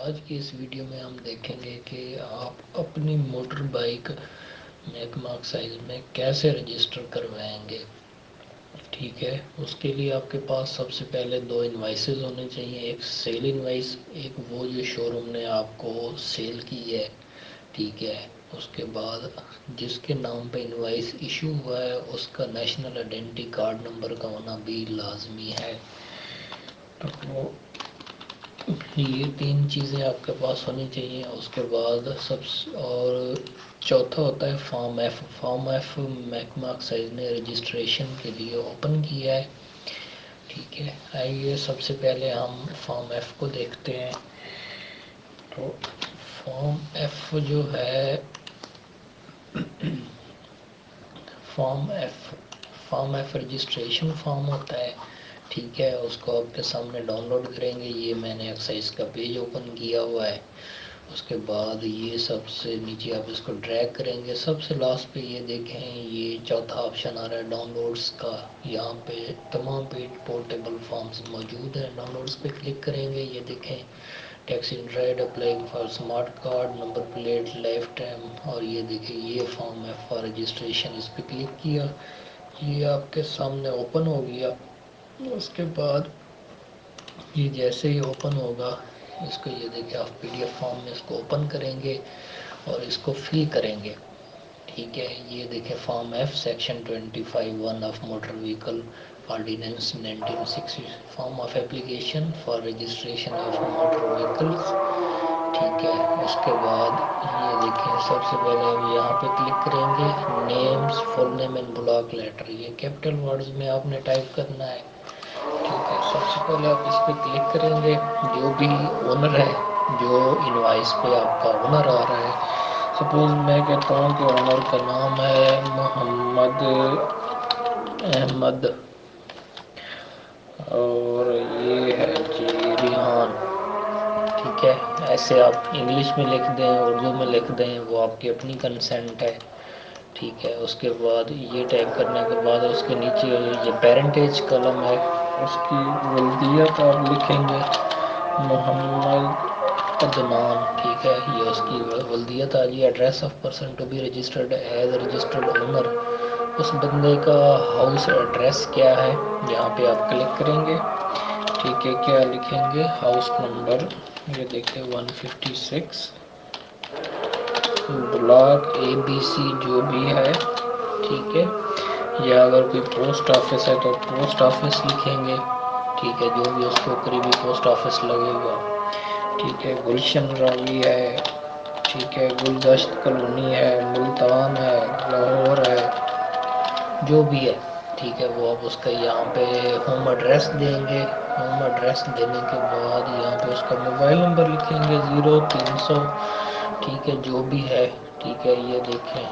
آج کی اس ویڈیو میں ہم دیکھیں گے کہ آپ اپنی motor bike make mark size میں کیسے رجسٹر کروائیں گے. ٹھیک ہے، اس کے لیے آپ کے پاس سب سے پہلے دو انوائسز ہونے چاہیے. ایک سیل انوائس، ایک وہ جو شو روم نے آپ کو سیل کی ہے. ٹھیک ہے، اس کے بعد جس کے نام پہ انوائس ایشو ہوا ہے اس کا نیشنل آئیڈینٹی کارڈ نمبر کا ہونا بھی لازمی ہے. تو یہ تین چیزیں آپ کے پاس ہونی چاہیے. اس کے بعد اور چوتھا ہوتا ہے form F. Form F make mark size نے رجسٹریشن کے لیے اوپن کیا ہے. ٹھیک ہے، آئیے سب سے پہلے ہم فارم ایف کو دیکھتے ہیں. تو فارم ایف جو ہے فارم ایف رجسٹریشن فارم ہوتا ہے. ٹھیک ہے، اس کو آپ کے سامنے ڈاؤن لوڈ کریں گے. یہ میں نے ایکسائز کا پیج اوپن کیا ہوا ہے. اس کے بعد یہ سب سے نیچے آپ اس کو ڈریگ کریں گے. سب سے لاسٹ پہ یہ دیکھیں، یہ چوتھا آپشن آ رہا ہے ڈاؤن لوڈس کا. یہاں پہ تمام پیج پورٹیبل فارمز موجود ہیں. ڈاؤن لوڈس پہ کلک کریں گے. یہ دیکھیں tax android applying for smart card number plate life time. اور یہ دیکھیں یہ فارم ہے فار رجسٹریشن. اس پہ کلک کیا، یہ آپ کے سامنے اوپن ہو گیا. اس کے بعد یہ جیسے ہی اوپن ہوگا، اس کو یہ دیکھیں آپ پی ڈی ایف فارم میں اس کو اوپن کریں گے اور اس کو فل کریں گے. ٹھیک ہے، یہ دیکھیں form F section 25(1) of motor vehicle ordinance 1960 form of application for registration of motor vehicles. ٹھیک ہے، اس کے بعد یہ دیکھیں سب سے پہلے ہم یہاں پہ کلک کریں گے. Names full name and block letter, یہ کیپٹل ورڈز میں آپ نے ٹائپ کرنا ہے. ٹھیک ہے، سب سے پہلے آپ اس پہ کلک کریں گے. جو بھی اونر ہے، جو انوائس پہ آپ کا اونر آ رہا ہے، سپوز میں کہتا ہوں کہ اونر کا نام ہے محمد احمد اور یہ ہے جی ریحان. ٹھیک ہے، ایسے آپ انگلش میں لکھ دیں، اردو میں لکھ دیں، وہ آپ کی اپنی کنسنٹ ہے. ٹھیک ہے، اس کے بعد یہ ٹائپ کرنے کے بعد اس کے نیچے یہ پیرنٹیج کالم ہے، اس کی ولدیت آپ لکھیں گے محمد عدنان. ٹھیک ہے، یہ اس کی ولدیت آ گئی. Address of person to be registered as registered owner, اس بندے کا ہاؤس ایڈریس کیا ہے، یہاں پہ آپ کلک کریں گے. ٹھیک ہے، کیا لکھیں گے ہاؤس نمبر، یہ دیکھیں 156 بلاک اے بی سی جو بھی ہے. ٹھیک ہے، یا اگر کوئی پوسٹ آفس ہے تو پوسٹ آفس لکھیں گے. ٹھیک ہے، جو بھی اس کو قریبی پوسٹ آفس لگے گا. ٹھیک ہے، گلشن راوی ہے. ٹھیک ہے، گلدشت کالونی ہے، ملتان ہے، لاہور ہے، جو بھی ہے. ٹھیک ہے، وہ آپ اس کا یہاں پہ ہوم ایڈریس دیں گے. ہوم ایڈریس دینے کے بعد یہاں پہ اس کا موبائل نمبر لکھیں گے 0300. ٹھیک ہے، جو بھی ہے. ٹھیک ہے، یہ دیکھیں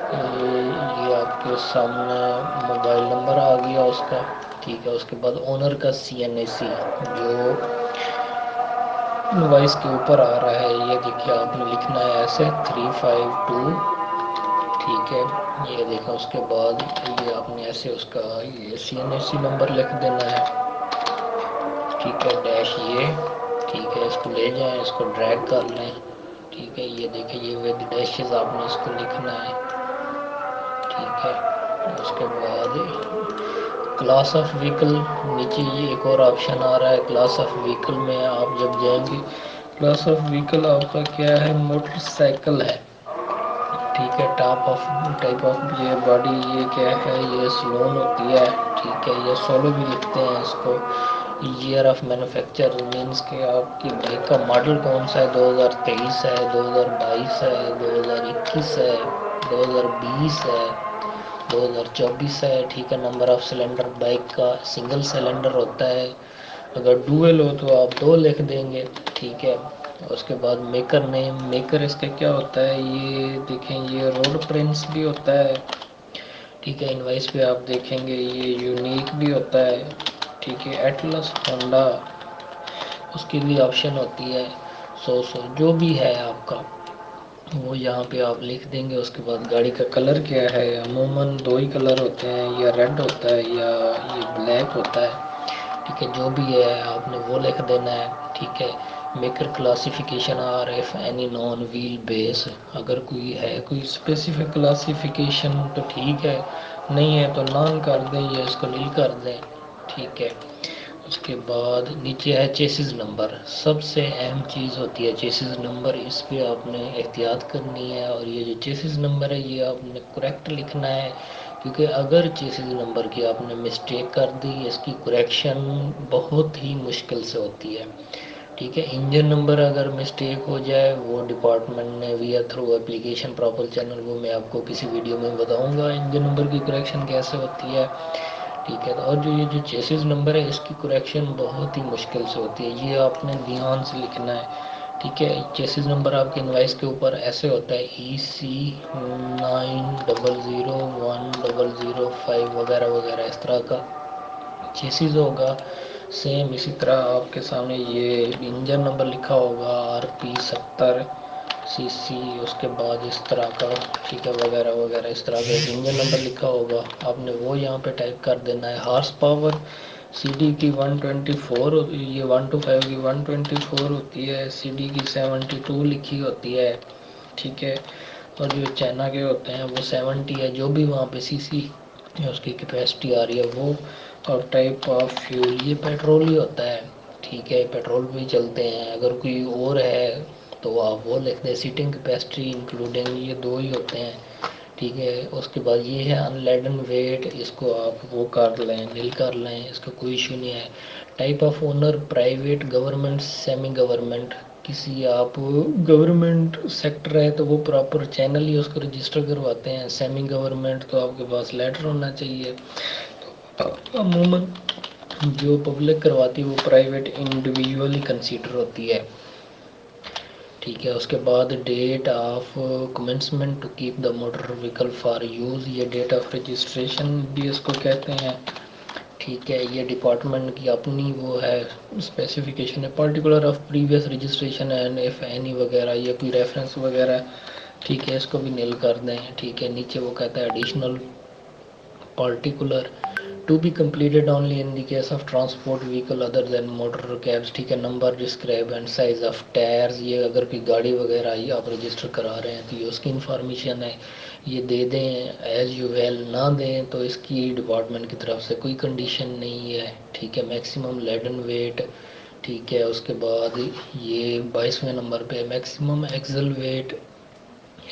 یہ آپ کے سامنے موبائل نمبر آ گیا اس کا. ٹھیک ہے، اس کے بعد اونر کا CNAC جو انوائس کے اوپر آ رہا ہے، یہ دیکھیے آپ نے لکھنا ہے ایسے 352. ٹھیک ہے، یہ دیکھا. اس کے بعد یہ آپ نے ایسے اس کا یہ CNAC نمبر لکھ دینا ہے. ٹھیک ہے، ڈیش یہ. ٹھیک ہے، اس کو لے جائیں، اس کو ڈریگ کر لیں. ٹھیک ہے، یہ دیکھیں یہ ود ڈیشز آپ نے اس کو لکھنا ہے. ٹھیک ہے، اس کے بعد کلاس آف وہیکل نیچے یہ ایک اور آپشن آ رہا ہے. کلاس آف وہیکل میں آپ جب جائیں گے، کلاس آف وہیکل آپ کا کیا ہے، موٹر سائیکل ہے. ٹھیک ہے، ٹائپ آف یہ باڈی یہ کیا ہے، یہ سلون ہوتی ہے. ٹھیک ہے، یہ سولو بھی لکھتے ہیں اس کو. ایئر آف مینوفیکچر مینس کہ آپ کی بائک کا ماڈل کون سا ہے، 2023 ہے، 2022 ہے، 2021 ہے، 2020 ہے، 2024 ہے. ٹھیک ہے، نمبر آف سلنڈر بائک کا سنگل سلنڈر ہوتا ہے. اگر ڈویل ہو تو آپ 2 لکھ دیں گے. ٹھیک ہے، اس کے بعد میکر نیم. میکر اس کا کیا ہوتا ہے، یہ دیکھیں یہ روڈ پرنس بھی ہوتا ہے. ٹھیک ہے، انوائس پہ آپ دیکھیں گے یہ یونیک بھی ہوتا ہے. ٹھیک ہے، ایٹلس ہونڈا اس کی بھی آپشن ہوتی ہے 100 جو بھی ہے آپ کا وہ یہاں پہ آپ لکھ دیں گے. اس کے بعد گاڑی کا کلر کیا ہے، عموماً 2 ہی کلر ہوتے ہیں، یا ریڈ ہوتا ہے یا یہ بلیک ہوتا ہے. ٹھیک ہے، جو بھی ہے آپ نے وہ لکھ دینا ہے. ٹھیک ہے، maker classification are if any non wheel base, اگر کوئی ہے کوئی اسپیسیفک کلاسیفیکیشن تو ٹھیک ہے، نہیں ہے تو نان کر دیں یا اس کو نیل کر دیں، ٹھیک ہے۔ اس کے بعد نیچے ہے چیسز نمبر، سب سے اہم چیز ہوتی ہے چیسز نمبر، اس پہ آپ نے احتیاط کرنی ہے، اور یہ جو چیسز نمبر ہے یہ آپ نے کریکٹ لکھنا ہے، کیونکہ اگر چیسز نمبر کی آپ نے مسٹیک کر دی اس کی کریکشن بہت ہی مشکل سے ہوتی ہے، ٹھیک ہے۔ انجن نمبر اگر مسٹیک ہو جائے وہ ڈپارٹمنٹ نے we are through application proper channel, وہ میں آپ کو کسی ویڈیو میں بتاؤں گا انجن نمبر کی کریکشن کیسے ہوتی ہے، ٹھیک ہے۔ اور جو یہ جو چیسز نمبر ہے اس کی کریکشن بہت ہی مشکل سے ہوتی ہے، یہ آپ نے دھیان سے لکھنا ہے، ٹھیک ہے۔ چیسز نمبر آپ کے انوائس کے اوپر ایسے ہوتا ہے EC900100 وغیرہ وغیرہ اس طرح کا چیسز ہوگا، سیم اسی طرح آپ کے سامنے یہ انجن نمبر لکھا ہوگا RP70CC، اس کے بعد اس طرح کا، ٹھیک ہے، وغیرہ وغیرہ اس طرح کا ایک انجن نمبر لکھا ہوگا، آپ نے وہ یہاں پہ ٹائپ کر دینا ہے۔ ہارس پاور سی ڈی کی 124، یہ 125 کی 124 ہوتی ہے، سی ڈی کی 72 لکھی ہوتی ہے، ٹھیک ہے۔ اور جو چائنا کے ہوتے ہیں وہ 70 ہے، جو بھی وہاں پہ سی سی اس کی کیپیسٹی آ رہی ہے وہ، اور ٹائپ آف فیول یہ پیٹرول ہی ہوتا ہے، ٹھیک ہے، پیٹرول بھی چلتے ہیں، اگر کوئی اور ہے تو آپ وہ لکھ دیں۔ سیٹنگ کیپیسٹی انکلوڈنگ یہ دو ہی ہوتے ہیں، ٹھیک ہے۔ اس کے بعد یہ ہے ان لیڈن ویٹ، اس کو آپ وہ کر لیں، نیل کر لیں، اس کا کوئی ایشو نہیں ہے۔ Type of owner private, government, semi government, کسی آپ گورنمنٹ سیکٹر ہے تو وہ پراپر چینل ہی اس کو رجسٹر کرواتے ہیں، سیمی گورنمنٹ تو آپ کے پاس لیٹر ہونا چاہیے، عموماً جو پبلک کرواتی ہے وہ پرائیویٹ انڈیویژولی کنسیڈر ہوتی ہے، ٹھیک ہے۔ اس کے بعد date of commencement to keep the motor vehicle for use, یہ ڈیٹ آف رجسٹریشن بھی اس کو کہتے ہیں، ٹھیک ہے۔ یہ ڈپارٹمنٹ کی اپنی وہ ہے اسپیسیفکیشن ہے، particular of previous registration and if any وغیرہ، یہ کوئی ریفرنس وغیرہ، ٹھیک ہے، اس کو بھی نیل کر دیں، ٹھیک ہے۔ نیچے وہ کہتا ہے additional particular to be completed only in the case of transport vehicle other than motor cabs, ٹھیک ہے۔ Number describe and size of tyres, یہ اگر کوئی گاڑی وغیرہ آئی آپ رجسٹر کرا رہے ہیں تو یہ اس کی انفارمیشن ہے، یہ دے دیں ایز یو ویل، نہ دیں تو اس کی ڈپارٹمنٹ کی طرف سے کوئی کنڈیشن نہیں ہے، ٹھیک ہے۔ میکسیمم لیڈن ویٹ، ٹھیک ہے۔ اس کے بعد یہ 22ویں نمبر پہ maximum axle weight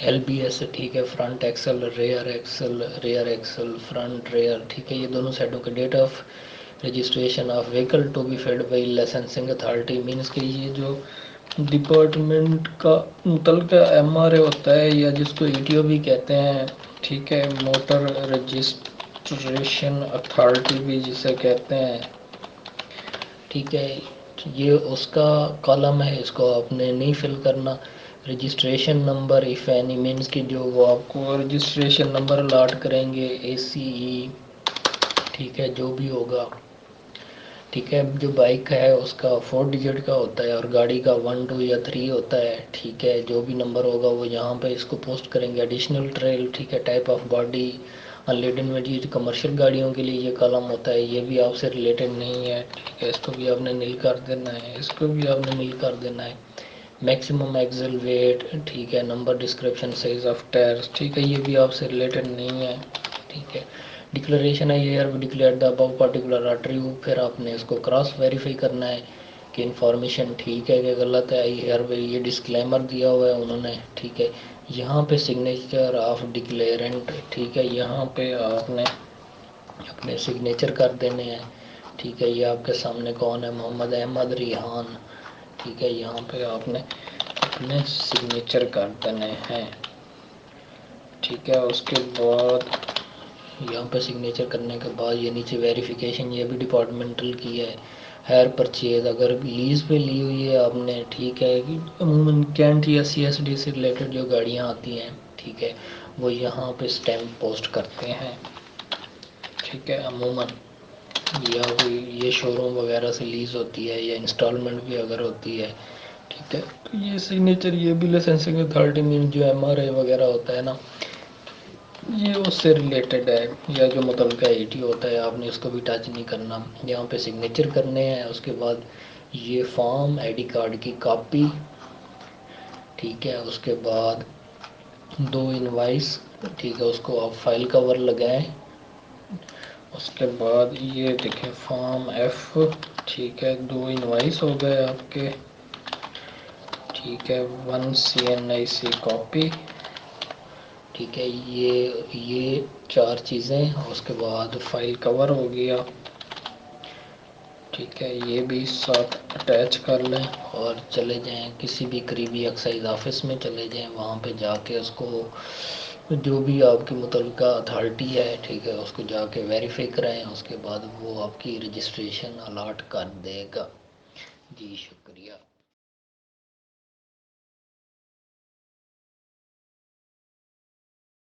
L B S, ٹھیک ہے، front axle, rear axle, rear axle, front rear, ٹھیک ہے، یہ دونوں سائڈوں کے date of registration of vehicle to be filled by licensing authority, means کہ یہ جو ڈپارٹمنٹ کا متعلقہ ایم آر اے ہوتا ہے یا جس کو ای ٹی او بھی کہتے ہیں، ٹھیک ہے، موٹر رجسٹریشن اتھارٹی بھی جسے کہتے ہیں، ٹھیک ہے، یہ اس کا کالم ہے، اس کو آپ نے نہیں فل کرنا۔ Registration number if any, means کہ جو وہ آپ کو رجسٹریشن نمبر الاٹ کریں گے اے سی ای، ٹھیک ہے، جو بھی ہوگا، ٹھیک ہے۔ جو بائک ہے اس کا 4 ڈیجٹ کا ہوتا ہے اور گاڑی کا 1 2 یا 3 ہوتا ہے، ٹھیک ہے، جو بھی نمبر ہوگا وہ یہاں پہ اس کو پوسٹ کریں گے۔ ایڈیشنل ٹریل، ٹھیک ہے، type of body in laden weight, یہ کمرشل گاڑیوں کے لیے یہ کالم ہوتا ہے، یہ بھی آپ سے ریلیٹڈ نہیں ہے، ٹھیک ہے، اس کو بھی آپ نے نیل کر دینا ہے، اس کو بھی آپ نے نیل کر دینا ہے۔ میکسیمم ایکسل ویٹ، ٹھیک ہے، number description size of tyres, ٹھیک ہے، یہ بھی آپ سے ریلیٹڈ نہیں ہے، ٹھیک ہے۔ ڈکلیریشن ہے یہ declare the above particular are true, پھر آپ نے اس کو کراس ویریفائی کرنا ہے کہ انفارمیشن ٹھیک ہے کہ غلط ہے، یہ ڈسکلیمر دیا ہوا ہے انہوں نے، ٹھیک ہے۔ یہاں پہ سگنیچر آف ڈکلیرنٹ، ٹھیک ہے، یہاں پہ آپ نے اپنے سگنیچر کر دینے ہیں، ٹھیک ہے۔ یہ آپ کے سامنے کون ہے، محمد احمد ریحان، ٹھیک ہے، یہاں پہ آپ نے اپنے سگنیچر کر دینے ہیں، ٹھیک ہے۔ اس کے بعد یہاں پہ سگنیچر کرنے کے بعد یہ نیچے ویریفیکیشن، یہ بھی ڈپارٹمنٹل کی ہے۔ ہیئر پرچیز، اگر لیز پہ لی ہوئی ہے آپ نے، ٹھیک ہے، عموماً کینٹ یا سی ایس ڈی سے ریلیٹڈ جو گاڑیاں آتی ہیں، ٹھیک ہے، وہ یہاں پہ اسٹیمپ پوسٹ کرتے ہیں، ٹھیک ہے، عموماً یا کوئی یہ شو روم وغیرہ سے لیز ہوتی ہے یا انسٹالمنٹ بھی اگر ہوتی ہے، ٹھیک ہے، تو یہ سگنیچر یہ بھی لائسنسنگ اتھارٹی میں جو ایم آر اے وغیرہ ہوتا ہے نا، یہ اس سے ریلیٹڈ ہے، یا جو متعلقہ ای ٹی ہوتا ہے آپ نے اس کو بھی ٹچ نہیں کرنا، یہاں پہ سگنیچر کرنے ہیں۔ اس کے بعد یہ فارم آئی ڈی کارڈ کی کاپی، ٹھیک ہے، اس کے بعد 2 انوائس، ٹھیک ہے، اس کو آپ فائل کور لگائیں، اس کے بعد یہ دیکھیں فارم ایف، ٹھیک ہے، 2 انوائس ہو گئے آپ کے، ٹھیک ہے، 1 CNIC کاپی، ٹھیک ہے، یہ 4 چیزیں، اس کے بعد فائل کور ہو گیا، ٹھیک ہے، یہ بھی ساتھ اٹیچ کر لیں اور چلے جائیں کسی بھی قریبی ایکسائز آفس میں چلے جائیں، وہاں پہ جا کے اس کو جو بھی آپ کی متعلقہ اتھارٹی ہے، ٹھیک ہے، اس کو جا کے ویریفائی کرائیں، اس کے بعد وہ آپ کی رجسٹریشن الاٹ کر دے گا۔ جی شکریہ۔